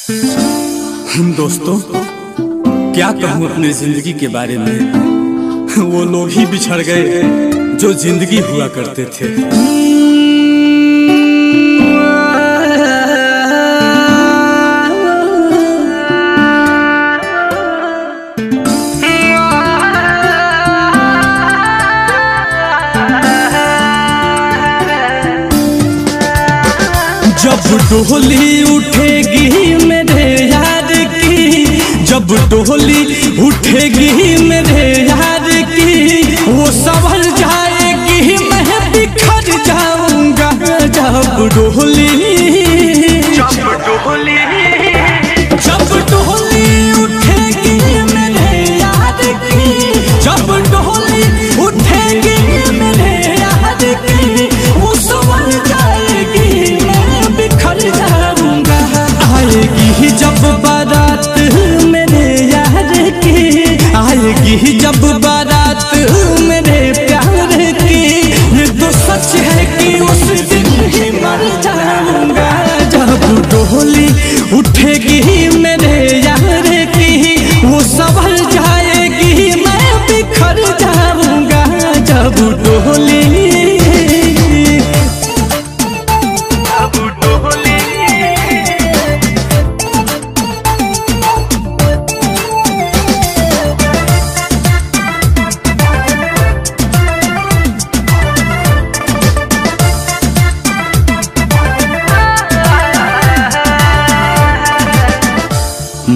दोस्तों, क्या कहूँ अपनी जिंदगी के बारे में। वो लोग ही बिछड़ गए जो जिंदगी हुआ करते थे। जब डोली उठेगी मेरे यार की, जब डोली उठेगी मेरे यार की, वो संभल जाएगी मैं बिखर जाऊंगा। जब डोली उठेगी मेरे यार की, जब डोली उठेगी मेरे यार की, वो संभल जाएगी मैं बिखर जाऊंगा। आएगी जब बारात मेरे यार की, आएगी जब बारात मेरे प्यार की, ये तो सच है कि उस दिन ही मर जाऊंगा। जब डोली उठेगी मेरे यार की, वो संभल जाएगी मैं बिखर जाऊंगा। जब डोली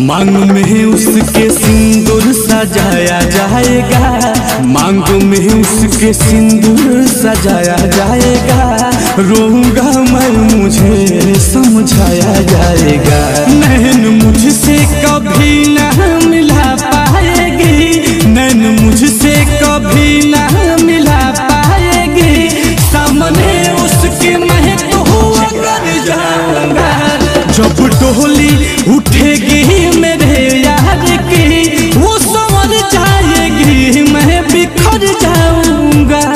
मांग में उसके सिंदूर सजाया जाएगा, मांग में उसके सिंदूर सजाया जाएगा। रोऊंगा मैं मुझे समझाया जाएगा। नैन मुझसे कभी न मिला पाएगी, नैन मुझसे कभी न मिला पाएगी। सामने उसके मैं तो कर जाऊंगा। जब डोली उठेगी मेरे यार की, वो संवर जाएगी मैं बिखर जाऊंगा।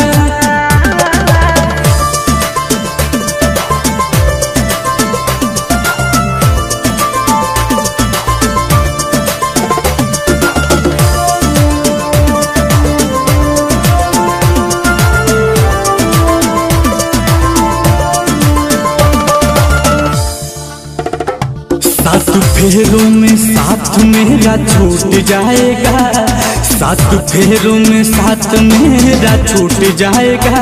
सात फेरों में साथ मेरा छूट जाएगा, सात फेरों में साथ मेरा छूट जाएगा।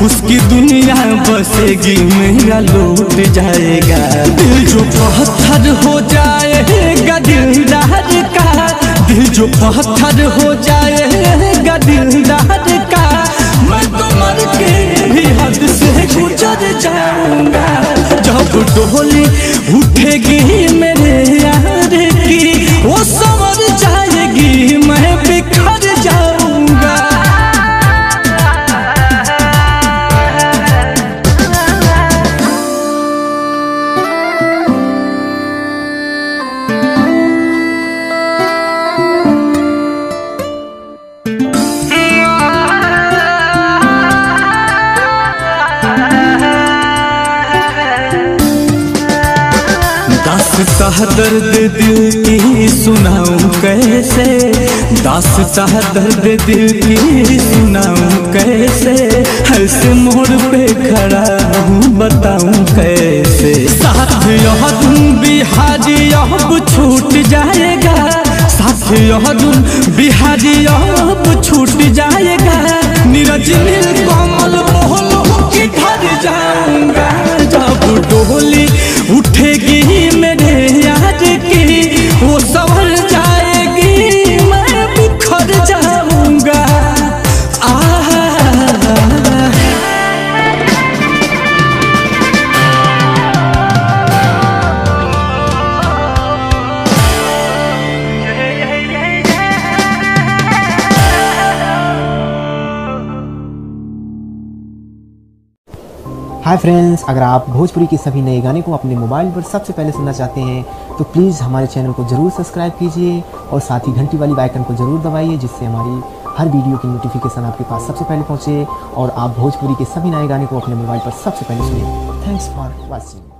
उसकी दुनिया बसेगी मेरा लूट जाएगा। दिल जो पत्थर हो जाएगा दिलदार का, दिल जो पत्थर हो जाएगा दिलदार का, मैं तो मर के भी हद से गुजर जाऊंगा। जब डोली उठेगी मेरे यार की, वो संवर जाएगी मैं बिखर जाऊंगा। दास्तां दर्द दिल की सुनाऊं कैसे, दास्तां दर्द दिल की सुनाऊं कैसे। ऐसे मोड़ पे खड़ा हूँ बताऊं कैसे। साथ यह तुम बिहारी अब छूट जाएगा, साथ यह तुम बिहारी अब छूट जाएगा। नीरज नील कमल मोहन के घर जाऊंगा। जब डोली उठेगी मेरे यार की, वो संभल जाएगी मैं बिखर जाऊंगा। हाय फ्रेंड्स, अगर आप भोजपुरी के सभी नए गाने को अपने मोबाइल पर सबसे पहले सुनना चाहते हैं तो प्लीज़ हमारे चैनल को ज़रूर सब्सक्राइब कीजिए और साथ ही घंटी वाली आइकन को ज़रूर दबाइए, जिससे हमारी हर वीडियो की नोटिफिकेशन आपके पास सबसे पहले पहुंचे और आप भोजपुरी के सभी नए गाने को अपने मोबाइल पर सबसे पहले सुनिए। Thanks for watching.